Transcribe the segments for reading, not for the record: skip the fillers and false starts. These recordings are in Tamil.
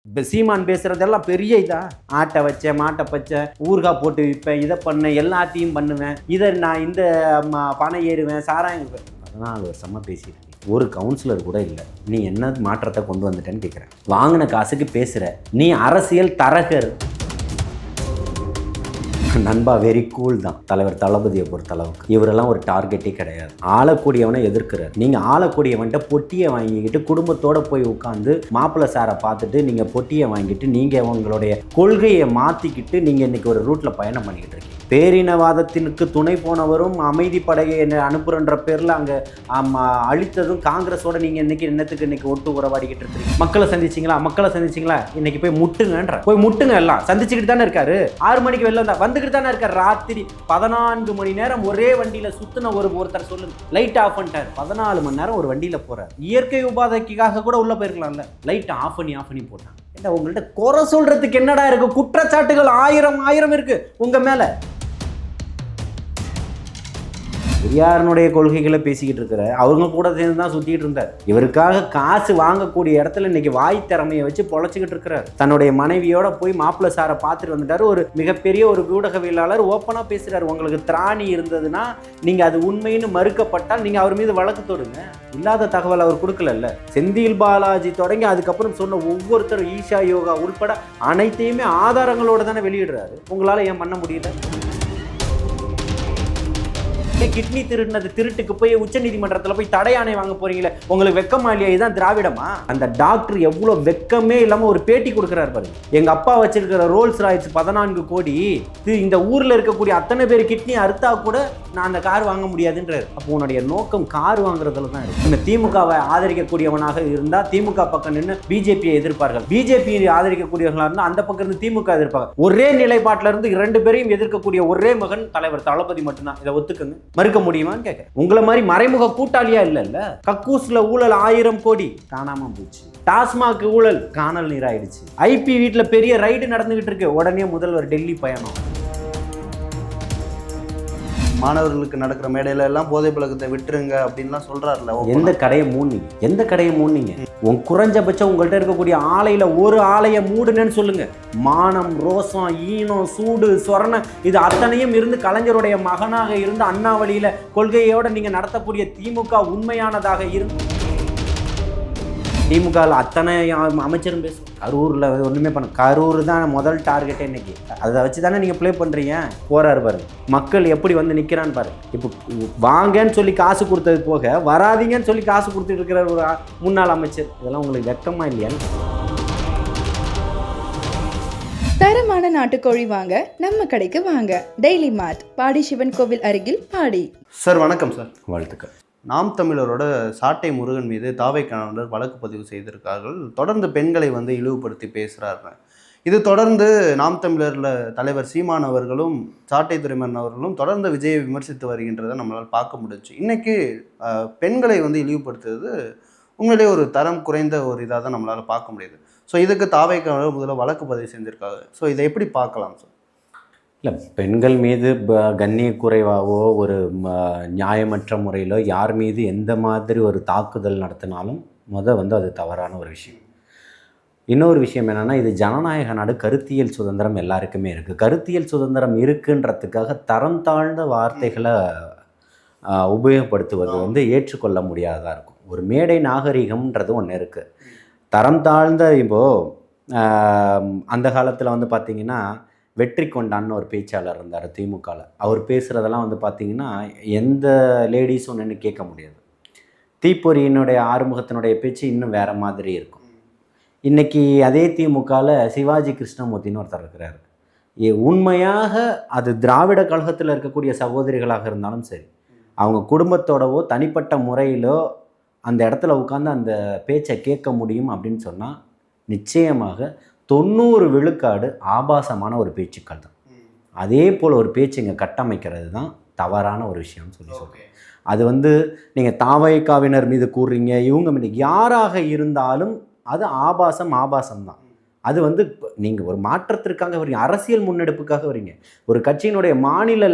இப்போ சீமான் பேசுறதெல்லாம் பெரிய இதா, ஆட்டை வச்சேன் மாட்டை பச்சேன் ஊறுகாய் போட்டு விற்பேன் இதை பண்ணேன் எல்லாத்தையும் பண்ணுவேன் இதை நான் இந்த பணம் ஏறுவேன் சாராயம் 14 வருஷமாக பேசியிருக்கேன். ஒரு கவுன்சிலர் கூட இல்லை. நீ என்ன மாற்றத்தை கொண்டு வந்துட்டேன்னு கேட்குறேன். வாங்கின காசுக்கு பேசுகிற நீ அரசியல் தரகர். நண்பா வெரி கூல் தான் தலைவர் தளபதியை பொறுத்த அளவுக்கு. இவரெல்லாம் ஒரு டார்கெட்டே கிடையாது. ஆளக்கூடியவனை எதிர்க்கிறார். நீங்கள் ஆளக்கூடியவன்ட்ட பொட்டியை வாங்கிக்கிட்டு குடும்பத்தோடு போய் உட்காந்து மாப்பிள்ளை சாரை பார்த்துட்டு நீங்கள் பொட்டியை வாங்கிட்டு நீங்கள் உங்களுடைய கொள்கையை மாற்றிக்கிட்டு நீங்கள் இன்றைக்கி ஒரு ரூட்டில் பயணம் பண்ணிக்கிட்டு இருக்கீங்க. பேரினவாதத்திற்கு துணை போனவரும் அமைதி படையை அனுப்புறன்ற பேரில் அங்கே அழித்ததும் காங்கிரஸோட நீங்கள் இன்னைக்கு ஒட்டு உறவாடிக்கிட்டு இருக்கீங்க. மக்களை சந்திச்சிங்களா இன்னைக்கு போய் முட்டுங்கன்ற போய் முட்டுங்க. எல்லாம் சந்திச்சுக்கிட்டு தானே இருக்காரு. 6 மணிக்கு வெளில வந்துக்கிட்டு தானே இருக்காரு. ராத்திரி 14 மணி நேரம் ஒரே வண்டியில் சுத்தின ஒருத்தர் சொல்லுங்க. லைட் ஆஃப் பண்ணிட்டார். 14 மணி நேரம் ஒரு வண்டியில் போறாரு. இயற்கை உபாதைக்காக கூட உள்ள போயிருக்கலாம்ல. லைட் ஆஃப் பண்ணி போட்டான். உங்கள்கிட்ட குறை சொல்றதுக்கு என்னடா இருக்கு? குற்றச்சாட்டுகள் 1000 இருக்கு உங்க மேல. பெரியாரனுடைய கொள்கைகளை பேசிக்கிட்டு இருக்கிற அவங்க கூட சேர்ந்து தான் சுத்திட்டு இருந்தார். இவருக்காக காசு வாங்கக்கூடிய இடத்துல இன்னைக்கு வாய் திறமையை வச்சு பொழைச்சிக்கிட்டு இருக்கிறார். தன்னுடைய மனைவியோட போய் மாப்பிள்ளை சாரை பார்த்துட்டு வந்துட்டாரு. ஒரு மிகப்பெரிய ஒரு ஊடகவியலாளர் ஓப்பனா பேசுறாரு. உங்களுக்கு திராணி இருந்ததுன்னா நீங்க அது உண்மைன்னு மறுக்கப்பட்டால் நீங்க அவர் மீது வழக்கு தொடுங்க. இல்லாத தகவல் அவர் கொடுக்கல. செந்தில் பாலாஜி தொடங்கி அதுக்கப்புறம் சொன்ன ஒவ்வொருத்தரும் ஈஷா யோகா உள்பட அனைத்தையுமே ஆதாரங்களோட தானே வெளியிடுறாரு. உங்களால ஏன் பண்ண முடியல? கிட்னி திருட்டுக்கு போய் உச்சநீதிமன்றத்தில் போய் தடை ஆணை வாங்க போறீங்களே, உங்களுக்கு வெக்கமா இல்லையா? இதுதான் திராவிடமா? அந்த டாக்டர் எவ்வளவு வெக்கமே இல்லாம ஒரு பேட்டி கொடுக்கிறார் பாருங்க. எங்க அப்பா வச்சிருக்கிற ரோல்ஸ் ராய்ஸ் 14 கோடி இந்த ஊர்ல இருக்கக்கூடிய அத்தனை பேர் கிட்னி அறுத்தா கூட நான் அந்த கார் வாங்க முடியாதுன்றாரு. அப்போ உன்னுடைய நோக்கம் கார் வாங்குறதுல தான் இருக்கு. இந்த திமுகவை ஆதரிக்கக்கூடியவனாக இருந்தா திமுக பக்கம் நின்று பிஜேபியை எதிர்ப்பார்கள். பிஜேபி ஆதரிக்கக்கூடியவர்களாக இருந்தா அந்த பக்கம் இருந்து திமுக எதிர்ப்பாங்க. ஒரே நிலைப்பாட்டில இருந்து 2 பேரையும் எதிர்க்கக்கூடிய ஒரே மகன் தலைவர் தளபதி மட்டும்தான். இதை ஒத்துக்குங்க. மறுக்க முடியுமான்னு கேட்க. உங்களை மாதிரி மறைமுக கூட்டாளியா இல்ல. கக்கூஸ்ல ஊழல் 1000 கோடி காணாம போச்சு. டாஸ்மாக் ஊழல் காணல் நீராயிடுச்சு. ஐபி வீட்டுல பெரிய ரைடு நடந்துகிட்டு இருக்கு. உடனே முதல்வர் டெல்லி பயணம். மாணவர்களுக்கு நடக்கிற மேடையில எல்லாம் போதை பழக்கத்தை விட்டுருங்க அப்படின்லாம் சொல்றாருல. எந்த கடையை மூடுனீங்க? உன் குறைஞ்சபட்சம் உங்கள்கிட்ட இருக்கக்கூடிய ஆலையில ஒரு ஆலையை மூடுனேன்னு சொல்லுங்க. மானம், ரோசம், ஈனம், சூடு, சொரண இது அத்தனையும் இருந்து கலைஞருடைய மகனாக இருந்து அண்ணா வழியில கொள்கையோட நீங்க நடத்தக்கூடிய திமுக உண்மையானதாக இருந்து திமுக அத்தனை அமைச்சரும் பேசும். கரூரில் ஒன்றுமே பண்ண. கரூர் தான் முதல் டார்கெட்டே இன்னைக்கு. அதை வச்சு தானே நீங்கள் ப்ளே பண்ணுறீங்க. போறாரு பாருங்க. மக்கள் எப்படி வந்து நிற்கிறான்னு பாருங்க. இப்போ வாங்கன்னு சொல்லி காசு கொடுத்தது போக வராதிங்கன்னு சொல்லி காசு கொடுத்துட்டு இருக்கிற ஒரு முன்னாள் அமைச்சர். இதெல்லாம் உங்களுக்கு வெக்கமா இல்லையா? தரமான நாட்டுக்கோழி வாங்க நம்ம கடைக்கு வாங்க. டெய்லி மார்ட், பாடி சிவன் கோவில் அருகில், பாடி. சார் வணக்கம் சார். வாழ்த்துக்கள். நாம் தமிழரோட சாட்டை முருகன் மீது தாவை கணவர் வழக்கு பதிவு செய்திருக்கார்கள். தொடர்ந்து பெண்களை வந்து இழிவுபடுத்தி பேசுகிறார்கள். இது தொடர்ந்து நாம் தமிழரில் தலைவர் சீமான் அவர்களும் சாட்டை துரைமன் அவர்களும் தொடர்ந்து விஜயை விமர்சித்து வருகின்றதை நம்மளால் பார்க்க முடிஞ்சு. இன்றைக்கி பெண்களை வந்து இழிவுபடுத்துறது உண்மையிலே ஒரு தரம் குறைந்த ஒரு இதாக தான் நம்மளால் பார்க்க முடியுது. ஸோ இதுக்கு தாவை கணவர் முதல்ல வழக்கு பதிவு செஞ்சுருக்காங்க. ஸோ இதை எப்படி பார்க்கலாம் சார்? இல்லை, பெண்கள் மீது கண்ணிய குறைவாகவோ ஒரு நியாயமற்ற முறையிலோ யார் மீது எந்த மாதிரி ஒரு தாக்குதல் நடத்தினாலும் வந்து அது தவறான ஒரு விஷயம். இன்னொரு விஷயம் என்னென்னா, இது ஜனநாயக நாடு. கருத்தியல் சுதந்திரம் எல்லாருக்குமே இருக்குது. கருத்தியல் சுதந்திரம் இருக்குன்றதுக்காக தரம் தாழ்ந்த வார்த்தைகளை உபயோகப்படுத்துவது வந்து ஏற்றுக்கொள்ள முடியாததாக இருக்கும். ஒரு மேடை நாகரிகம்ன்றது ஒன்று இருக்குது. தரம் தாழ்ந்த இப்போது அந்த காலத்தில் வந்து பார்த்திங்கன்னா வெற்றி கொண்டான்னு ஒரு பேச்சாளர் இருந்தார் திமுகவில். அவர் பேசுகிறதெல்லாம் வந்து பார்த்திங்கன்னா எந்த லேடிஸும் நின்று கேட்க முடியாது. தீப்பொறியினுடைய ஆறுமுகத்தினுடைய பேச்சு இன்னும் வேறு மாதிரி இருக்கும். இன்றைக்கி அதே திமுகவில் சிவாஜி கிருஷ்ணமூர்த்தின்னு ஒருத்தர் இருக்கிறார். உண்மையாக அது திராவிட கழகத்தில் இருக்கக்கூடிய சகோதரிகளாக இருந்தாலும் சரி, அவங்க குடும்பத்தோடவோ தனிப்பட்ட முறையிலோ அந்த இடத்துல உட்காந்து அந்த பேச்சை கேட்க முடியும் அப்படின்னு சொன்னால் நிச்சயமாக 90 விழுக்காடு ஆபாசமான ஒரு பேச்சுக்கள் தான். அதே போல் ஒரு பேச்சு இங்கே கட்டமைக்கிறது தான் தவறான ஒரு விஷயம்னு சொல்கிறேன். அது வந்து நீங்கள் தாவைக்காவினர் மீது கூறுறீங்க, இவங்க மீது யாராக இருந்தாலும் அது ஆபாசம் தான். அது வந்து நீங்கள் ஒரு மாற்றத்திற்காக வரீங்க, அரசியல் முன்னெடுப்புக்காக வரீங்க, ஒரு கட்சியினுடைய மாநில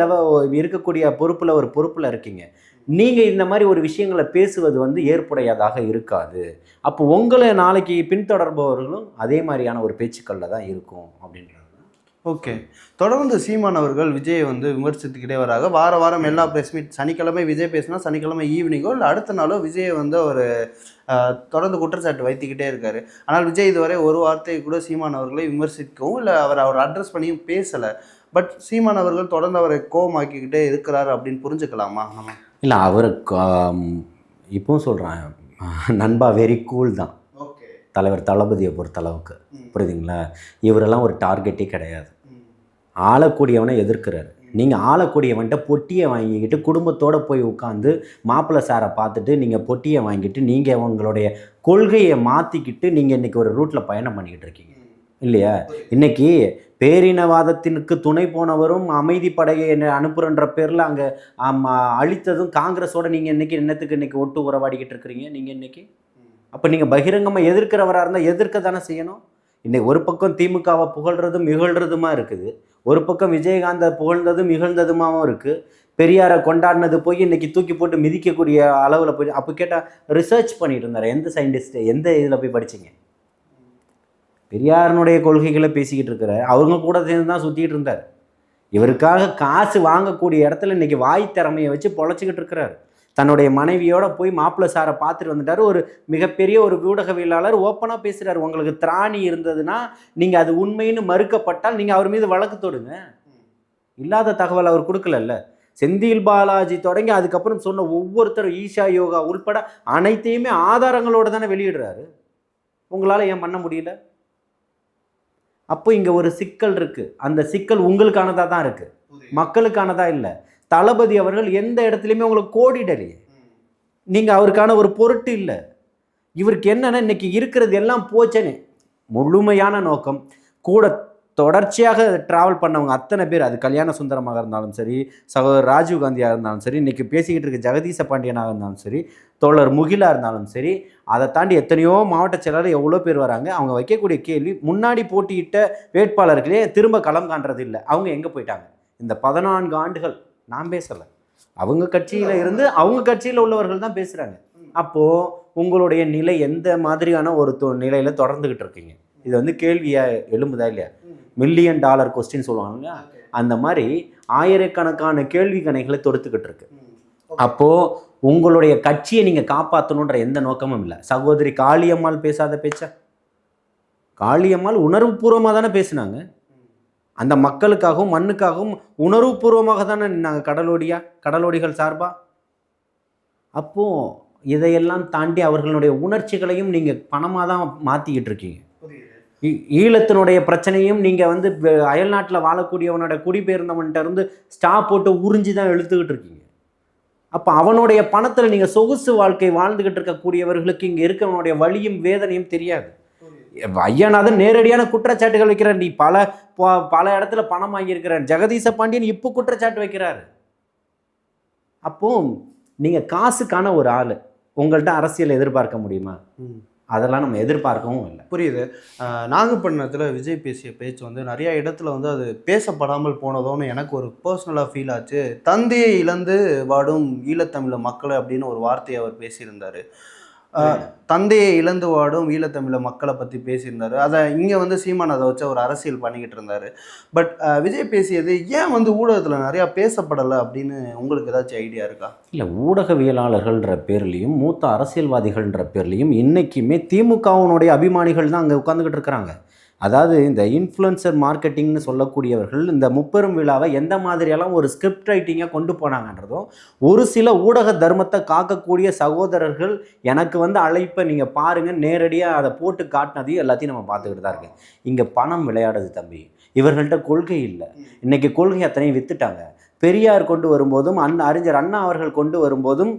இருக்கக்கூடிய பொறுப்பில் இருக்கீங்க. நீங்கள் இந்த மாதிரி ஒரு விஷயங்களை பேசுவது வந்து ஏற்புடையதாக இருக்காது. அப்போ உங்களை நாளைக்கு பின்தொடர்பவர்களும் அதே மாதிரியான ஒரு பேச்சுக்களில் தான் இருக்கும் அப்படின்றாங்க. ஓகே. தொடர்ந்து சீமான் அவர்கள் விஜயை வந்து விமர்சித்துக்கிட்டே வராங்க. வார வாரம் எல்லா ப்ரெஸ் மீட் சனிக்கிழமை விஜய் பேசினா சனிக்கிழமை ஈவினிங்கோ இல்லை அடுத்த நாளோ விஜயை வந்து ஒரு தொடர்ந்து குற்றச்சாட்டு வைத்துக்கிட்டே இருக்காரு. ஆனால் விஜய் இதுவரை ஒரு வார்த்தை கூட சீமான் அவர்களை விமர்சிக்கவும் இல்லை அவர் அட்ரஸ் பண்ணியும் பேசலை. பட் சீமான் அவர்கள் தொடர்ந்து அவரை கோவமாக்கிக்கிட்டே இருக்கிறார் அப்படின்னு புரிஞ்சுக்கலாமா நம்ம? இல்லை, அவருக்கு இப்பவும் சொல்கிறேன், நண்பா வெரி கூல் தான் ஓகே. தலைவர் தளபதியை பொறுத்தளவுக்கு. புரியுதுங்களா? இவரெல்லாம் ஒரு டார்கெட்டே கிடையாது. ஆளக்கூடியவனை எதிர்க்கிறாரு. நீங்கள் ஆளக்கூடியவன்ட்ட பொட்டியை வாங்கிக்கிட்டு குடும்பத்தோடு போய் உட்காந்து மாப்பிள்ளை சாரை பார்த்துட்டு நீங்கள் பொட்டியை வாங்கிட்டு நீங்கள் உங்களுடைய கொள்கையை மாற்றிக்கிட்டு நீங்கள் இன்றைக்கி ஒரு ரூட்டில் பயணம் பண்ணிக்கிட்டு இருக்கீங்க இல்லையா? இன்றைக்கி பேரினவாதத்திற்கு துணை போனவரும் அமைதி படையை அனுப்புகிறன்ற பேரில் அங்கே அழித்ததும் காங்கிரஸோட நீங்கள் இன்றைக்கி என்னத்துக்கு இன்றைக்கி ஒட்டு உறவாடிக்கிட்டு இருக்கிறீங்க நீங்கள் இன்றைக்கி? அப்போ நீங்கள் பகிரங்கமாக எதிர்க்கிறவராக இருந்தால் எதிர்க்க தானே செய்யணும். இன்றைக்கி ஒரு பக்கம் திமுகவை புகழ்கிறதும் இகழ்கிறதுமா இருக்குது, ஒரு பக்கம் விஜயகாந்தை புகழ்ந்ததும் இகழ்ந்ததுமாவும் இருக்குது. பெரியாரை கொண்டாடினது போய் இன்றைக்கி தூக்கி போட்டு மிதிக்கக்கூடிய அளவில் போய் அப்போ கேட்டால் ரிசர்ச் பண்ணிட்டு இருந்தார். எந்த சயின்டிஸ்ட்டு எந்த இதில் போய் படிச்சிங்க? பெரியாரனுடைய கொள்கைகளை பேசிக்கிட்டு இருக்கிறார். அவங்க கூட சேர்ந்து தான் சுற்றிக்கிட்டு இருந்தார். இவருக்காக காசு வாங்கக்கூடிய இடத்துல இன்றைக்கி வாய் திறமையை வச்சு பொழைச்சிக்கிட்டு இருக்கிறார். தன்னுடைய மனைவியோட போய் மாப்பிள்ளை சாரை பார்த்துட்டு வந்துட்டார். ஒரு மிகப்பெரிய ஒரு ஊடகவியலாளர் ஓப்பனாக பேசுகிறார். உங்களுக்கு திராணி இருந்ததுன்னா நீங்கள் அது உண்மைன்னு மறுக்கப்பட்டால் நீங்கள் அவர் மீது வழக்கு தொடுங்க. இல்லாத தகவல் அவர் கொடுக்கலல்ல. செந்தில் பாலாஜி தொடங்கி அதுக்கப்புறம் சொன்ன ஒவ்வொருத்தரும் ஈஷா யோகா உள்பட அனைத்தையுமே ஆதாரங்களோடு தானே வெளியிடுறாரு. உங்களால் ஏன் பண்ண முடியல? அப்போ இங்கே ஒரு சிக்கல் இருக்குது. அந்த சிக்கல் உங்களுக்கானதாக தான் இருக்குது, மக்களுக்கானதாக இல்லை. தளபதி அவர்கள் எந்த இடத்துலையுமே உங்களுக்கு கோடிடலையே. நீங்கள் அவருக்கான ஒரு பொருட்டு இல்லை. இவருக்கு என்னென்னா இன்றைக்கி இருக்கிறது எல்லாம் போச்சேன்னு முழுமையான நோக்கம். கூட தொடர்ச்சியாக ட்ராவல் பண்ணவங்க அத்தனை பேர், அது கல்யாண சுந்தரமாக இருந்தாலும் சரி, சகோதரர் ராஜீவ்காந்தியாக இருந்தாலும் சரி, இன்றைக்கி பேசிக்கிட்டு இருக்க ஜெகதீச பாண்டியனாக இருந்தாலும் சரி, தோழர் முகிலா இருந்தாலும் சரி, அதை தாண்டி எத்தனையோ மாவட்ட செயலாளர் எவ்வளோ பேர் வராங்க. அவங்க வைக்கக்கூடிய கேள்வி, முன்னாடி போட்டியிட்ட வேட்பாளர்களே திரும்ப களம் காண்றது இல்லை. அவங்க எங்கே போயிட்டாங்க? இந்த 14 ஆண்டுகள் நான் பேசலை, அவங்க கட்சியில் இருந்து அவங்க கட்சியில் உள்ளவர்கள் தான் பேசுகிறாங்க. அப்போது உங்களுடைய நிலை எந்த மாதிரியான ஒரு நிலையில் தொடர்ந்துக்கிட்டு இருக்கீங்க? இது வந்து கேள்வியாக எழும்புதா இல்லையா? $1,000,000 கொஸ்டின் சொல்லுவாங்க இல்லையா? அந்த மாதிரி ஆயிரக்கணக்கான கேள்வி கணைகளை தொடுத்துக்கிட்டு இருக்கு. அப்போது உங்களுடைய கட்சியை நீங்கள் காப்பாற்றணுன்ற எந்த நோக்கமும் இல்லை. சகோதரி காளியம்மாள் பேசாத பேச்சா? காளியம்மாள் உணர்வுபூர்வமாக தானே பேசினாங்க. அந்த மக்களுக்காகவும் மண்ணுக்காகவும் உணர்வுபூர்வமாக தானே நாங்கள் கடலோடிகள் சார்பா. அப்போது இதையெல்லாம் தாண்டி அவர்களுடைய உணர்ச்சிகளையும் நீங்கள் பணமாக தான் மாற்றிக்கிட்டு இருக்கீங்க. ஈழத்தினுடைய பிரச்சனையும் நீங்கள் வந்து அயல்நாட்டில் வாழக்கூடியவனோட குடிபெயர்ந்தவன்கிட்ட இருந்து ஸ்டாப் போட்டு உறிஞ்சி தான் இழுத்துக்கிட்டு இருக்கீங்க. அப்போ அவனுடைய பணத்தில் நீங்கள் சொகுசு வாழ்க்கை வாழ்ந்துக்கிட்டு இருக்கக்கூடியவர்களுக்கு இங்கே இருக்கவனுடைய வலியும் வேதனையும் தெரியாது. ஐயாநாதன் நேரடியான குற்றச்சாட்டுகள் வைக்கிறார். நீ பல இடத்துல பணம் வாங்கியிருக்கிறார். ஜெகதீச பாண்டியன் இப்போ குற்றச்சாட்டு வைக்கிறாரு. அப்போ நீங்கள் காசுக்கான ஒரு ஆள், உங்கள்கிட்ட அரசியல் எதிர்பார்க்க முடியுமா? அதெல்லாம் நம்ம எதிர்பார்க்கவும் இல்லை. புரியுது. நாகப்பட்டினத்தில் விஜய் பேசிய பேச்சு வந்து நிறையா இடத்துல வந்து அது பேசப்படாமல் போனதோன்னு எனக்கு ஒரு பர்சனலாக ஃபீல் ஆச்சு. தந்தையை இழந்து வாடும் ஈழத்தமிழ மக்களை அப்படின்னு ஒரு வார்த்தையை அவர் பேசியிருந்தார். தந்தையை இழந்து வாடும் ஈழத்தமிழ மக்களை பற்றி பேசியிருந்தார். அதை இங்கே வந்து சீமான் அதை வச்சு ஒரு அரசியல் பண்ணிக்கிட்டு இருந்தார். பட் விஜய் பேசியது ஏன் வந்து ஊடகத்தில் நிறையா பேசப்படலை அப்படின்னு உங்களுக்கு ஏதாச்சும் ஐடியா இருக்கா? இல்லை, ஊடகவியலாளர்கள்ன்ற பேர்லேயும் மூத்த அரசியல்வாதிகள்ன்ற பேர்லேயும் இன்றைக்குமே திமுகவினுடைய அபிமானிகள் தான் அங்கே உட்காந்துக்கிட்டு இருக்கிறாங்க. அதாவது இந்த இன்ஃப்ளூயன்சர் மார்க்கெட்டிங்னு சொல்லக்கூடியவர்கள் இந்த முப்பெரும் விழாவை எந்த மாதிரியெல்லாம் ஒரு ஸ்கிரிப்ட் ரைட்டிங்காக கொண்டு போனாங்கன்றதும், ஒரு சில ஊடக தர்மத்தை காக்கக்கூடிய சகோதரர்கள் எனக்கு வந்து அழைப்பை நீங்கள் பாருங்கள் நேரடியாக அதை போட்டு காட்டினதையும் எல்லாத்தையும் நம்ம பார்த்துக்கிட்டு தான் இருக்கேன். இங்கே பணம் விளையாடுது தம்பி. இவர்கள்ட்ட கொள்கை இல்லை. இன்றைக்கி கொள்கை அத்தனையும் விற்றுட்டாங்க. பெரியார் கொண்டு வரும்போதும் அறிஞர் அண்ணா அவர்கள் கொண்டு வரும்போதும்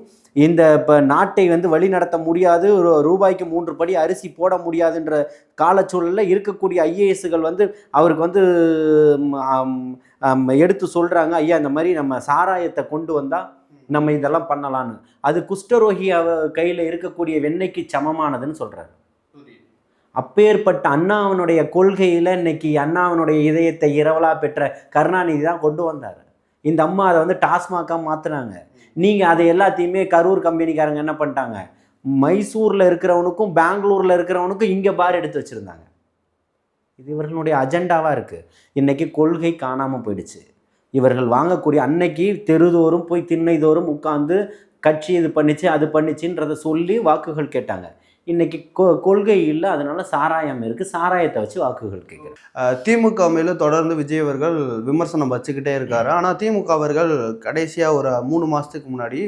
இந்த இப்போ நாட்டை வந்து வழி நடத்த முடியாது, ரூபாய்க்கு 3 படி அரிசி போட முடியாதுன்ற காலச்சூழலில் இருக்கக்கூடிய ஐஏஎஸ்கள் வந்து அவருக்கு வந்து எடுத்து சொல்கிறாங்க, ஐயா இந்த மாதிரி நம்ம சாராயத்தை கொண்டு வந்தால் நம்ம இதெல்லாம் பண்ணலான்னு. அது குஷ்டரோகி கையில் இருக்கக்கூடிய வெண்ணெய்க்கு சமமானதுன்னு சொல்கிறாரு. அப்பேற்பட்ட அண்ணாவனுடைய கொள்கையில் இன்னைக்கு அண்ணாவனுடைய இதயத்தை இரவலாக பெற்ற கருணாநிதி தான் கொண்டு வந்தார். இந்த அம்மா அதை வந்து டாஸ்மாகாக மாற்றினாங்க. நீங்கள் அதை எல்லாத்தையுமே கரூர் கம்பெனிக்காரங்க என்ன பண்ணிட்டாங்க, மைசூரில் இருக்கிறவனுக்கும் பெங்களூரில் இருக்கிறவனுக்கும் இங்கே பார் எடுத்து வச்சுருந்தாங்க. இது இவர்களுடைய அஜெண்டாவாக இருக்குது. இன்றைக்கி கொள்கை காணாமல் போயிடுச்சு. இவர்கள் வாங்கக்கூடிய அன்னைக்கு தெருதோறும் போய் திண்ணைதோறும் உட்காந்து கட்சி இது பண்ணிச்சு அது பண்ணிச்சுன்றதை சொல்லி வாக்குகள் கேட்டாங்க. இன்னைக்கு கொள்கை இல்லை, அதனால சாராயம் இருக்குது, சாராயத்தை வச்சு வாக்குகள் கேட்குறேன். திமுக மேலும் தொடர்ந்து விஜய் அவர்கள் விமர்சனம் வச்சுக்கிட்டே இருக்காரு. ஆனால் திமுக அவர்கள் கடைசியாக ஒரு 3 மாதத்துக்கு முன்னாடி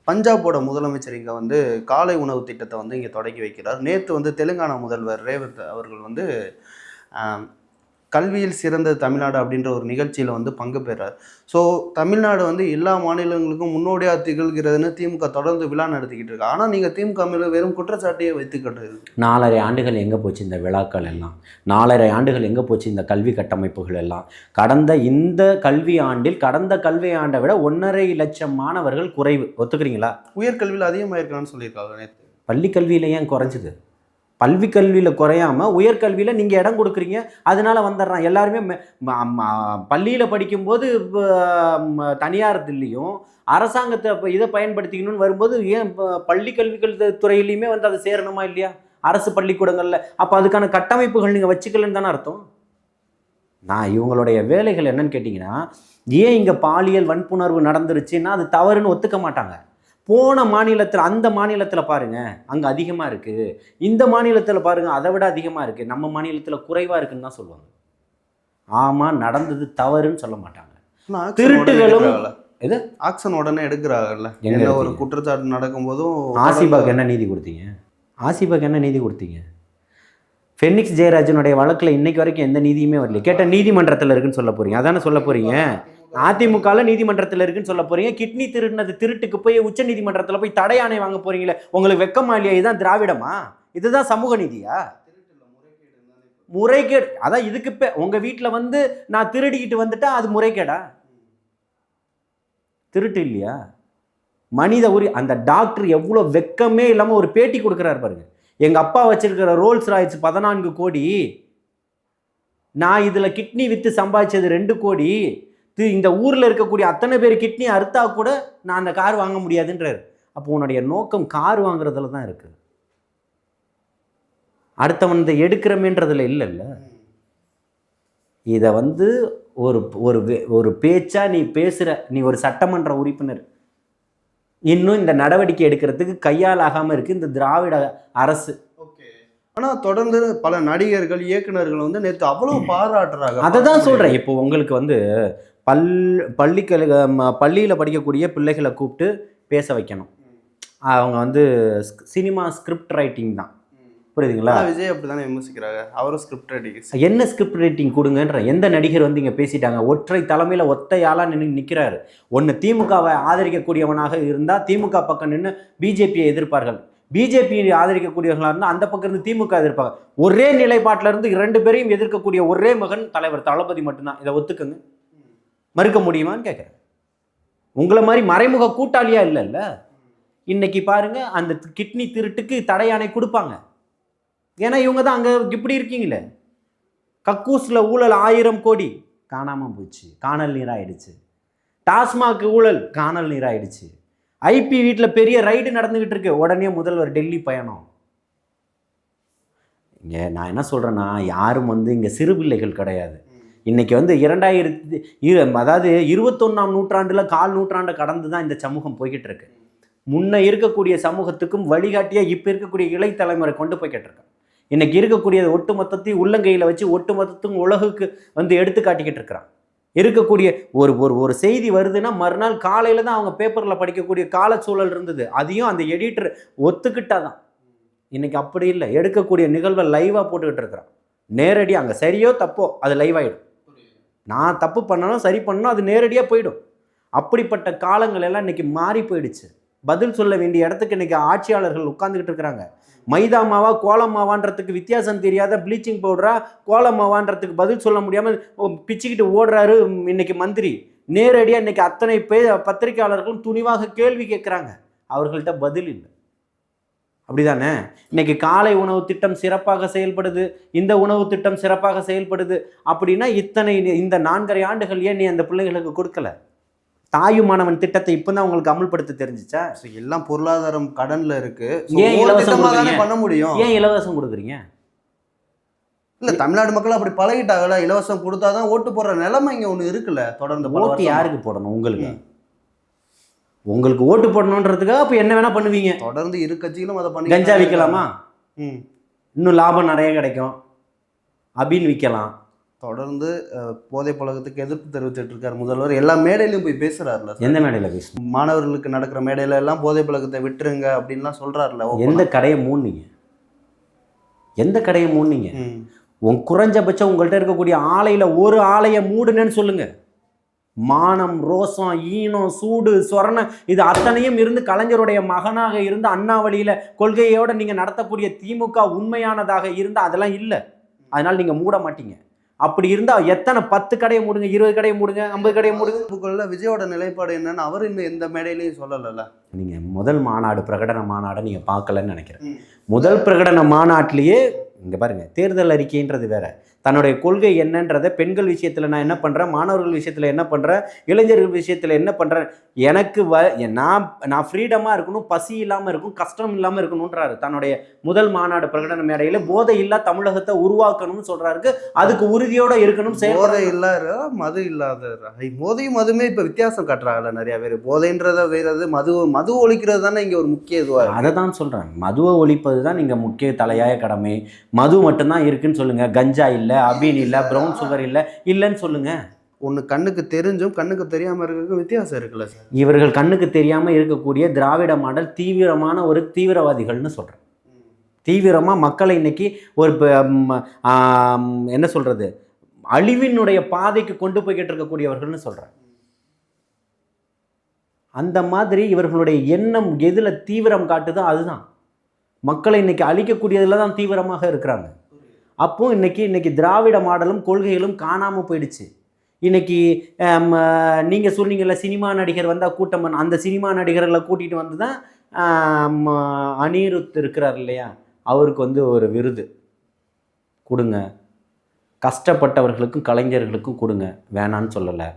பஞ்சாபோட முதலமைச்சர் இங்கே வந்து காலை உணவு திட்டத்தை வந்து இங்கே தொடங்கி வைக்கிறார். நேற்று வந்து தெலுங்கானா முதல்வர் ரேவந்த் அவர்கள் வந்து கல்வியில் சிறந்த தமிழ்நாடு அப்படின்ற ஒரு நிகழ்ச்சியில் வந்து பங்கு பெறார். ஸோ தமிழ்நாடு வந்து எல்லா மாநிலங்களுக்கும் முன்னோடியாக திகழ்கிறதுன்னு திமுக தொடர்ந்து விழா நடத்திக்கிட்டு இருக்கா. ஆனால் நீங்கள் திமுக மேலே வெறும் குற்றச்சாட்டையே வைத்துக்கிட்டு 4.5 ஆண்டுகள் எங்கே போச்சு இந்த விழாக்கள் எல்லாம்? 4.5 ஆண்டுகள் எங்கே போச்சு இந்த கல்வி கட்டமைப்புகள் எல்லாம்? கடந்த கல்வி ஆண்டை விட 1.5 லட்சம் மாணவர்கள் குறைவு. ஒத்துக்கிறீங்களா? உயர்கல்வியில் அதிகமாக இருக்கான்னு சொல்லியிருக்காங்க நேற்று. பள்ளி கல்வியில் ஏன் குறைஞ்சிது? கல்வி கல்வியில் குறையாமல் உயர்கல்வியில் நீங்கள் இடம் கொடுக்குறீங்க, அதனால வந்துடுறான். எல்லாருமே பள்ளியில் படிக்கும்போது தனியார்லையும் அரசாங்கத்தை இதை பயன்படுத்திக்கணும்னு வரும்போது ஏன் பள்ளி கல்விகள் துறையிலையுமே வந்து அதை சேரணுமா இல்லையா? அரசு பள்ளிக்கூடங்களில். அப்போ அதுக்கான கட்டமைப்புகள் நீங்கள் வச்சுக்கலன்னு தானே அர்த்தம். நான் இவங்களுடைய வேலைகள் என்னன்னு கேட்டிங்கன்னா, ஏன் இங்கே பாலியல் வன்புணர்வு நடந்துருச்சுன்னா அது தவறுன்னு ஒத்துக்க மாட்டாங்க. போன மாநிலத்தில் அந்த மாநிலத்தில் பாருங்கள் அங்கே அதிகமாக இருக்குது, இந்த மாநிலத்தில் பாருங்கள் அதை விட அதிகமாக இருக்குது, நம்ம மாநிலத்தில் குறைவாக இருக்குன்னு தான் சொல்லுவாங்க. ஆமாம், நடந்தது தவறுன்னு சொல்ல மாட்டாங்க. திருட்டுகளும் இது ஆக்ஷன் உடனே எடுக்கிறாங்கல்ல. என்ன ஒரு குற்றச்சாட்டு நடக்கும்போதும் ஆசிபாக்கு என்ன நீதி கொடுத்தீங்க? ஃபெனிக்ஸ் ஜெயராஜனுடைய வழக்கில் இன்னைக்கு வரைக்கும் எந்த நீதியுமே வரல. கேட்டால் நீதிமன்றத்தில் இருக்குன்னு சொல்ல போகிறீங்க, அதானே சொல்ல போகிறீங்க. அதிமுகவில் நீதிமன்றத்தில் இருக்குன்னு சொல்ல போகிறீங்க. கிட்னி திருட்டுக்கு போய் உச்ச நீதிமன்றத்தில் போய் தடை ஆணை வாங்க போகிறீங்களே, உங்களுக்கு வெக்கமா இல்லையா? இதுதான் திராவிடமா? இதுதான் சமூக நீதியா? முறைகேடு. அதான் இதுக்கு இப்போ உங்கள் வீட்டில் வந்து நான் திருடிக்கிட்டு வந்துட்டா அது முறைகேடா? திருட்டு இல்லையா? மனித அந்த டாக்டர் எவ்வளோ வெக்கமே இல்லாமல் ஒரு பேட்டி கொடுக்குறாரு பாருங்க. எங்கள் அப்பா வச்சிருக்கிற ரோல்ஸ் ராய்ஸ் 14 கோடி, நான் இதில் கிட்னி விற்று சம்பாதிச்சது 2 கோடி, இந்த ஊரில் இருக்கக்கூடிய அத்தனை பேர் கிட்னி அறுத்தா கூட நான் அந்த கார் வாங்க முடியாதுன்றார். அப்போ உன்னுடைய நோக்கம் கார் வாங்குறதுல தான் இருக்கு, அடுத்தவன் இதை எடுக்கிறமேன்றதுல இல்லைல்ல. இதை வந்து ஒரு பேச்சா நீ பேசுகிற, நீ ஒரு சட்டமன்ற உறுப்பினர், இன்னும் இந்த நடவடிக்கை எடுக்கிறதுக்கு கையால் ஆகாமல் இருக்குது இந்த திராவிட அரசு. ஆனால் தொடர்ந்து பல நடிகர்கள் இயக்குநர்கள் வந்து நேற்று அவ்வளோ பாராட்டுறாங்க. அதை தான் சொல்கிறேன். இப்போ உங்களுக்கு வந்து பள்ளியில் படிக்கக்கூடிய பிள்ளைகளை கூப்பிட்டு பேச வைக்கணும். அவங்க வந்து சினிமா ஸ்கிரிப்ட் ரைட்டிங் தான், புரியுதுங்களா? விஜய் அப்படி தானே விமர்சிக்கிறாங்க. அவரும் ஸ்கிரிப்ட் ரைட்டிங். என்ன ஸ்கிரிப்ட் ரைட்டிங் கொடுங்கன்ற எந்த நடிகர் வந்து இங்கே பேசிட்டாங்க? ஒற்றை தலைமையில் ஒத்தையாளாக நிற்கிறாரு. ஒன்று திமுகவை ஆதரிக்கக்கூடியவனாக இருந்தால் திமுக பக்கம் நின்று பிஜேபியை எதிர்ப்பார்கள், பிஜேபி ஆதரிக்கக்கூடியவர்களாக இருந்தால் அந்த பக்கம் இருந்து திமுக எதிர்ப்பாங்க. ஒரே நிலைப்பாட்டில் இருந்து 2 பேரையும் எதிர்க்கக்கூடிய ஒரே மகன் தலைவர் தளபதி மட்டும்தான். இதை ஒத்துக்குங்க, மறுக்க முடியுமான்னு கேட்குறேன். உங்களை மாதிரி மறைமுக கூட்டாளியா இல்லைல்ல. இன்னைக்கு பாருங்க, அந்த கிட்னி திருட்டுக்கு தடையாணை கொடுப்பாங்க. ஏன்னா இவங்க தான் அங்கே இப்படி இருக்கீங்களே. கக்கூஸில் ஊழல் 1000 கோடி காணாமல் போச்சு, காணல் நீராயிடுச்சு. டாஸ்மாக் ஊழல் காணல் நீராயிடுச்சு. ஐபி வீட்டில் பெரிய ரைடு நடந்துக்கிட்டு இருக்கு, உடனே முதல்வர் டெல்லி பயணம். இங்கே நான் என்ன சொல்கிறேன்னா, யாரும் வந்து இங்கே சிறு பிள்ளைகள் கிடையாது. இன்றைக்கி வந்து 21ஆம் நூற்றாண்டில் 1/4 நூற்றாண்டை கடந்து தான் இந்த சமூகம் போய்கிட்டு இருக்கு. முன்ன இருக்கக்கூடிய சமூகத்துக்கும் வழிகாட்டியாக இப்போ இருக்கக்கூடிய இளை தலைமுறை கொண்டு போய்கிட்டு இருக்கு. இன்றைக்கி இருக்கக்கூடிய ஒட்டுமொத்தத்தையும் உள்ளங்கையில் வச்சு ஒட்டுமொத்தத்துக்கும் உலகுக்கு வந்து எடுத்து காட்டிக்கிட்டு இருக்கிறான். இருக்கக்கூடிய ஒரு செய்தி வருதுன்னா மறுநாள் காலையில் தான் அவங்க பேப்பரில் படிக்கக்கூடிய காலச்சூழல் இருந்தது. அதையும் அந்த எடிட்டர் ஒத்துக்கிட்டாதான். இன்றைக்கி அப்படி இல்லை, எடுக்கக்கூடிய நிகழ்வை லைவாக போட்டுக்கிட்டு இருக்கிறான். நேரடியாக அங்கே சரியோ தப்போ அது லைவ் ஆகிடும். நான் தப்பு பண்ணணும் சரி பண்ணணும் அது நேரடியாக போயிடும். அப்படிப்பட்ட காலங்கள் எல்லாம் இன்றைக்கி மாறி போயிடுச்சு. பதில் சொல்ல வேண்டிய இடத்துக்கு இன்றைக்கி ஆட்சியாளர்கள் உட்காந்துக்கிட்டு இருக்கிறாங்க. மைதா மாவா கோலம் மாவான்றதுக்கு வித்தியாசம் தெரியாத ப்ளீச்சிங் பவுடரா கோலம் மாவான்றதுக்கு பதில் சொல்ல முடியாமல் பிச்சுக்கிட்டு ஓடுறாரு இன்னைக்கு மந்திரி. நேரடியாக இன்றைக்கி அத்தனை பத்திரிகையாளர்களும் துணிவாக கேள்வி கேட்குறாங்க, அவர்கள்ட்ட பதில் இல்லை. அப்படிதானே? இன்னைக்கு காலை உணவு திட்டம் சிறப்பாக செயல்படுது, இந்த உணவு திட்டம் சிறப்பாக செயல்படுது அப்படின்னா இந்த 4.5 ஆண்டுகள் ஏன் நீ அந்த பிள்ளைகளுக்கு கொடுக்கல? தாயுமானவன் திட்டத்தை இப்போ தான் உங்களுக்கு அமல்படுத்த தெரிஞ்சிச்சா? So, எல்லாம் பொருளாதாரம் கடன்ல இருக்கு. So, ஏன் ஒவ்வொரு இலவசம் திட்டமா தானே கொடுக்குறீங்க? பண்ண முடியும். ஏன் இலவசம் கொடுக்குறீங்க? இல்ல தமிழ்நாடு மக்கள் அப்படி பழகிட்டாங்கல்ல, இலவசம் கொடுத்தாதான் ஓட்டு போடுற நிலைமை இங்க ஒண்ணு இருக்குல்ல. தொடர்ந்து பல ஓட்டு வருஷமா. யாருக்கு போடணும்? உங்களுக்கு. உங்களுக்கு ஓட்டு போடணுன்றதுக்காக அப்போ என்ன வேணா பண்ணுவீங்க. தொடர்ந்து இரு கட்சிகளும் அதை பண்ணி கஞ்சா விற்கலாமா? ம். இன்னும் லாபம் நிறைய கிடைக்கும். அபின் விற்கலாம். தொடர்ந்து போதை பழக்கத்துக்கு எதிர்ப்பு தெரிவிச்சிட்டு இருக்காரு முதல்வர். எல்லா மேடையிலும் போய் பேசுறாருல. எந்த மேடையில் பேசணும்? மாணவர்களுக்கு நடக்கிற மேடையில எல்லாம் போதை பழக்கத்தை விட்டுருங்க அப்படின்லாம் சொல்றாருல. எந்த கடையை மூடுனீங்க? எந்த கடையை மூடுனீங்க? குறைஞ்சபட்சம் உங்கள்கிட்ட இருக்கக்கூடிய ஆலையில் ஒரு ஆலையை மூடுனேன்னு சொல்லுங்க. மானம், ரோசம், ஈனம், சூடு, சொரணை இது அத்தனையும் இருந்து கலைஞருடைய மகனாக இருந்து அண்ணா வழியில கொள்கையோட நீங்க நடத்தக்கூடிய திமுக உண்மையானதாக இருந்து அதெல்லாம் இல்லை. அதனால நீங்க மூட மாட்டீங்க. அப்படி இருந்தா எத்தனை 10 கடையை மூடுங்க, 20 கடையை மூடுங்க, 50 கடையை மூடுங்க. விஜயோட நிலைப்பாடு என்னன்னு அவர் இன்னும் எந்த மேடையிலையும் சொல்லல. நீங்க முதல் மாநாடு பிரகடன மாநாடை நீங்க பார்க்கலன்னு நினைக்கிறேன். முதல் பிரகடன மாநாட்டிலேயே இங்க பாருங்க, தேர்தல் அறிக்கைன்றது வேற, தன்னுடைய கொள்கை என்னன்றதை பெண்கள் விஷயத்தில் நான் என்ன பண்ணுறேன், மாணவர்கள் விஷயத்தில் என்ன பண்ணுறேன், இளைஞர்கள் விஷயத்தில் என்ன பண்ணுறேன், எனக்கு நான் ஃப்ரீடமாக இருக்கணும், பசி இல்லாமல் இருக்கும், கஷ்டம் இல்லாமல் இருக்கணுன்றாரு. தன்னுடைய முதல் மாநாடு பிரகடன மேடையில் போதை இல்லா தமிழகத்தை உருவாக்கணும்னு சொல்கிறாருக்கு. அதுக்கு உறுதியோடு இருக்கணும். போதை இல்லாத மது இல்லாத போதையும் மதுமே இப்போ வித்தியாசம் காட்டுறாங்கல்ல நிறைய பேர். போதைன்றத வேறது, மது ஒழிக்கிறது தானே இங்கே ஒரு முக்கிய இதுவாக. அதை தான் சொல்கிறேன், மதுவை ஒழிப்பது தான் நீங்கள் முக்கிய தலையாய கடமை. மது மட்டும்தான் இருக்குன்னு சொல்லுங்கள். கஞ்சா இல்லை, அபீன் இல்லை, ப்ரௌன் சுகர் இல்லைன்னு சொல்லுங்க. ஒன்று கண்ணுக்கு தெரிஞ்சும் கண்ணுக்கு தெரியாமல் இருக்கிறதுக்கு வித்தியாசம் இருக்குல்ல சார். இவர்கள் கண்ணுக்கு தெரியாமல் இருக்கக்கூடிய திராவிட மாடல் தீவிரமான ஒரு தீவிரவாதிகள்னு சொல்கிறேன். தீவிரமாக மக்களை இன்னைக்கு ஒரு என்ன சொல்கிறது, அழிவினுடைய பாதைக்கு கொண்டு போய்கிட்டு இருக்கக்கூடியவர்கள்னு சொல்கிறேன். அந்த மாதிரி இவர்களுடைய எண்ணம் எதில் தீவிரம் காட்டுதோ அதுதான் மக்களை இன்னைக்கு அழிக்கக்கூடியதில் தான் தீவிரமாக இருக்கிறாங்க. அப்போ இன்னைக்கு திராவிட மாடலும் கொள்கைகளும் காணாமல் போயிடுச்சு. இன்னைக்கு நீங்கள் சொன்னீங்கல்ல, சினிமா நடிகர் வந்தால் கூட்டம் பண்ண, அந்த சினிமா நடிகர்களை கூட்டிகிட்டு வந்து தான் அனிருத் இருக்கிறார் இல்லையா, அவருக்கு ஒரு விருது கொடுங்க, கஷ்டப்பட்டவர்களுக்கும் கலைஞர்களுக்கும் கொடுங்க, வேணான்னு சொல்லலை.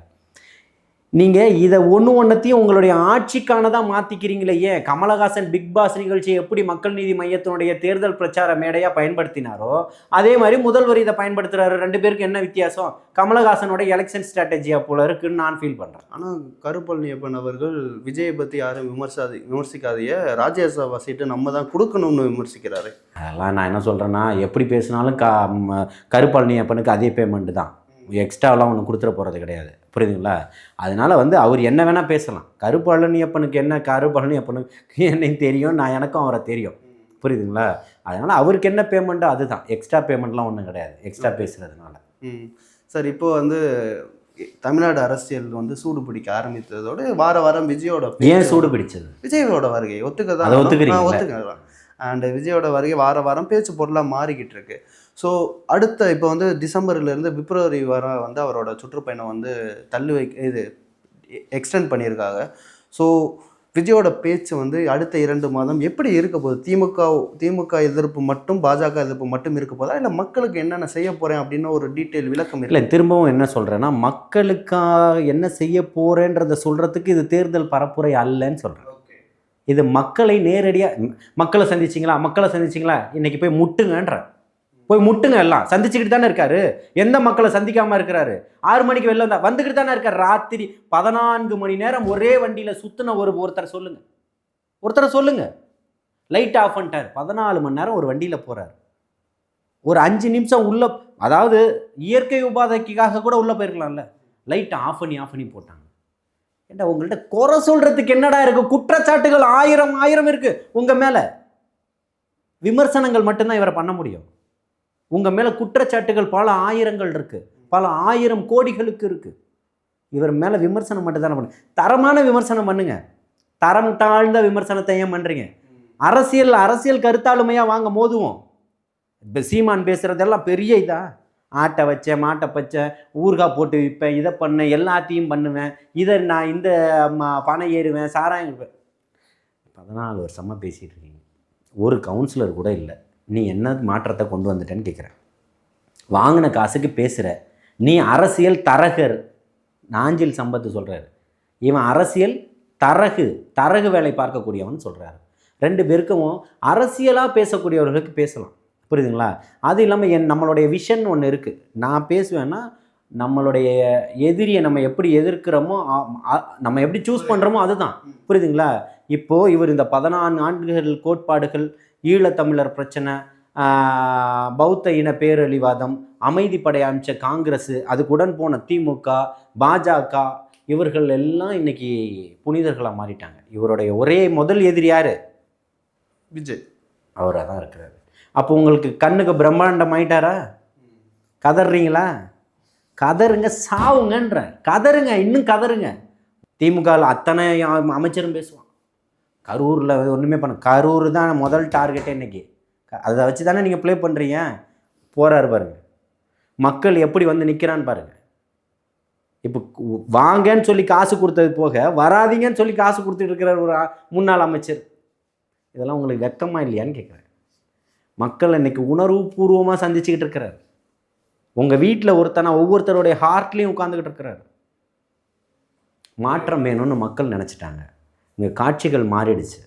நீங்கள் இதை ஒன்றுத்தையும் உங்களுடைய ஆட்சிக்கானதாக மாற்றிக்கிறீங்களே. ஏன் கமலஹாசன் பிக் பாஸ் நிகழ்ச்சியை எப்படி மக்கள் நீதி மையத்தினுடைய தேர்தல் பிரச்சார மேடையாக பயன்படுத்தினாரோ அதே மாதிரி முதல்வர் இதை பயன்படுத்துகிறாரு. 2 பேருக்கு என்ன வித்தியாசம்? கமலஹாசனோட எலெக்ஷன் ஸ்ட்ராட்டஜியாக போல இருக்குன்னு நான் ஃபீல் பண்ணுறேன். ஆனால் கருப்பழனியப்பன் அவர்கள் விஜயை பற்றி யாரும் விமர்சிக்காதைய ராஜ்யசபா சீட்டு நம்ம தான் கொடுக்கணும்னு விமர்சிக்கிறாரு. அதெல்லாம் நான் என்ன சொல்கிறேன்னா, எப்படி பேசினாலும் கருப்பழனியப்பனுக்கு அதே பேமெண்ட்டு தான், எக்ஸ்ட்ராவெலாம் ஒன்றும் கொடுத்துட போகிறது கிடையாது. புரியுதுங்களா? அதனால் அவர் என்ன வேணால் பேசலாம். கருப்பழனியப்பனுக்கு என்ன, கருப்பழனியப்பனுக்கு என்னையும் தெரியும், எனக்கும் அவரை தெரியும். புரியுதுங்களா? அதனால் அவருக்கு என்ன பேமெண்ட்டோ அதுதான், எக்ஸ்ட்ரா பேமெண்ட்லாம் ஒன்றும் கிடையாது எக்ஸ்ட்ரா பேசுகிறதுனால. சார், இப்போ தமிழ்நாடு அரசியல் சூடு பிடிக்க ஆரம்பித்ததோடு வாரம் விஜயோட ஏன் சூடு பிடிச்சது? விஜயோட வருகை ஒத்துக்கலாம். அண்ட் விஜயோட வருகை வாரம் பேச்சு பொருளாக மாறிக்கிட்டு இருக்கு. ஸோ அடுத்த இப்போ டிசம்பர்லேருந்து பிப்ரவரி வர அவரோட சுற்றுப்பயணம் இது எக்ஸ்டெண்ட் பண்ணியிருக்காங்க. ஸோ விஜயோட பேச்சு அடுத்த 2 மாதம் எப்படி இருக்க போகுது? திமுக எதிர்ப்பு மட்டும், பாஜக எதிர்ப்பு மட்டும் இருக்க போதா, இல்லை மக்களுக்கு என்னென்ன செய்ய போகிறேன் அப்படின்னு ஒரு டீட்டெயில் விளக்கம் இல்லை? திரும்பவும் என்ன சொல்கிறேன்னா, மக்களுக்காக என்ன செய்ய போகிறேன்றதை சொல்கிறதுக்கு இது தேர்தல் பரப்புரை அல்லன்னு சொல்கிறேன். இது மக்களை நேரடியாக, மக்களை சந்திச்சிங்களா இன்றைக்கி போய் முட்டுங்க, எல்லாம் சந்திச்சுக்கிட்டு தானே இருக்காரு. எந்த மக்களை சந்திக்காமல் இருக்கிறாரு? 6 மணிக்கு வெளில வந்துக்கிட்டு தானே இருக்காரு. ராத்திரி 14 மணி நேரம் ஒரே வண்டியில் சுற்றின ஒருத்தரை சொல்லுங்க. லைட் ஆஃப் பண்ணிட்டார், 14 மணி நேரம் ஒரு வண்டியில் போகிறார். ஒரு 5 நிமிஷம் உள்ள, அதாவது இயற்கை உபாதைக்காக கூட உள்ளே போயிருக்கலாம்ல, லைட்டை ஆஃப் பண்ணி போட்டாங்க. ஏண்டா, உங்கள்கிட்ட குறை சொல்கிறதுக்கு என்னடா இருக்குது? குற்றச்சாட்டுகள் 1000 இருக்குது உங்கள் மேலே. விமர்சனங்கள் மட்டும்தான் இவரை பண்ண முடியும். உங்கள் மேலே குற்றச்சாட்டுகள் பல 1000 இருக்குது, பல 1000 கோடிகளுக்கு இருக்குது. இவர் மேலே விமர்சனம் மட்டும் தானே பண்ணு. தரமான விமர்சனம் பண்ணுங்க. தரம் தாழ்ந்த விமர்சனத்தை ஏன் பண்ணுறீங்க? அரசியல் கருத்தாளுமையாக வாங்க மோதுவோம். இப்போ சீமான் பேசுகிறதெல்லாம் பெரிய இதா? ஆட்டை வச்சேன், மாட்டை பச்சேன், ஊறுகாய் போட்டு விற்பேன், இதை பண்ணேன், எல்லாத்தையும் பண்ணுவேன், இதை நான் இந்த பணம் ஏறுவேன், சாராயம் இருப்பேன். 14 வருஷமாக பேசிகிட்டு இருக்கீங்க. ஒரு கவுன்சிலர் கூட இல்லை. நீ என்ன மாற்றத்தை கொண்டு வந்துட்டேன்னு கேட்குறேன். வாங்கின காசுக்கு பேசுகிற நீ அரசியல் தரகர். நாஞ்சில் சம்பத்து சொல்கிறாரு, இவன் அரசியல் தரகு வேலை பார்க்கக்கூடியவன் சொல்கிறாரு. 2 பேருக்கும் அரசியலாக பேசக்கூடியவர்களுக்கு பேசலாம், புரியுதுங்களா? அது இல்லாமல் நம்மளுடைய விஷன் ஒன்று இருக்குது. நான் பேசுவேன்னா நம்மளுடைய எதிரியை நம்ம எப்படி எதிர்க்கிறோமோ, நம்ம எப்படி சூஸ் பண்ணுறோமோ அதுதான், புரியுதுங்களா? இப்போது இவர் இந்த 14 ஆண்டுகள் கோட்பாடுகள், ஈழத்தமிழர் பிரச்சனை, பௌத்த இன பேரழிவாதம், அமைதிப்படை அமைச்ச காங்கிரஸ், அதுக்கு உடன் போன திமுக, பாஜக, இவர்கள் எல்லாம் இன்னைக்கு புனிதர்களாக மாறிட்டாங்க. இவருடைய ஒரே முதல் எதிரி யார்? விஜய். அவராக தான் இருக்கிறாரு. அப்போ உங்களுக்கு கண்ணுக்கு பிரம்மாண்டம் ஆயிட்டாரா? கதறீங்களா? கதறுங்க, சாவுங்கன்ற, கதறுங்க, இன்னும் கதறுங்க. திமுகவில் அத்தனை அமைச்சரும் பேசுவான். கரூரில் ஒன்றுமே கரூர் தான் முதல் டார்கெட்டே இன்னைக்கு. அதை வச்சு தானே நீங்கள் ப்ளே பண்ணுறீங்க. போகிறாரு பாருங்க, மக்கள் எப்படி வந்து நிற்கிறான்னு பாருங்க. இப்போ வாங்கன்னு சொல்லி காசு கொடுத்தது போக வராதிங்கன்னு சொல்லி காசு கொடுத்துட்டு இருக்கிற ஒரு முன்னாள் அமைச்சர். இதெல்லாம் உங்களுக்கு வெக்கமா இல்லையான்னு கேட்குறேன். மக்கள் இன்னைக்கு உணர்வுபூர்வமாக சந்திச்சுக்கிட்டு இருக்கிறார். உங்கள் வீட்டில் ஒவ்வொருத்தருடைய ஹார்ட்லேயும் உட்காந்துக்கிட்டு இருக்கிறார். மாற்றம் வேணும்னு மக்கள் நினச்சிட்டாங்க. இங்கே காட்சிகள் மாறிடுச்சு.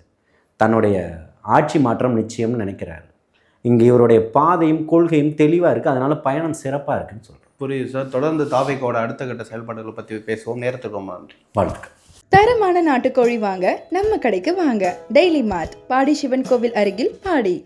தன்னுடைய ஆட்சி மாற்றம் நிச்சயம்னு நினைக்கிறாரு. இங்கே இவருடைய பாதையும் கொள்கையும் தெளிவாக இருக்குது. அதனால் பயணம் சிறப்பாக இருக்குன்னு சொல்கிறேன். புரியுது சார். தொடர்ந்து தாவேக்காவோட அடுத்த கட்ட செயல்பாடுகளை பற்றி பேசுவோம். நேரத்துக்கு ரொம்ப நன்றி. வாழ்த்துக்கள். தரமான நாட்டுக்கோழி வாங்க நம்ம கடைக்கு வாங்க. டெய்லி மார்ட், பாடி சிவன் கோவில் அருகில், பாடி.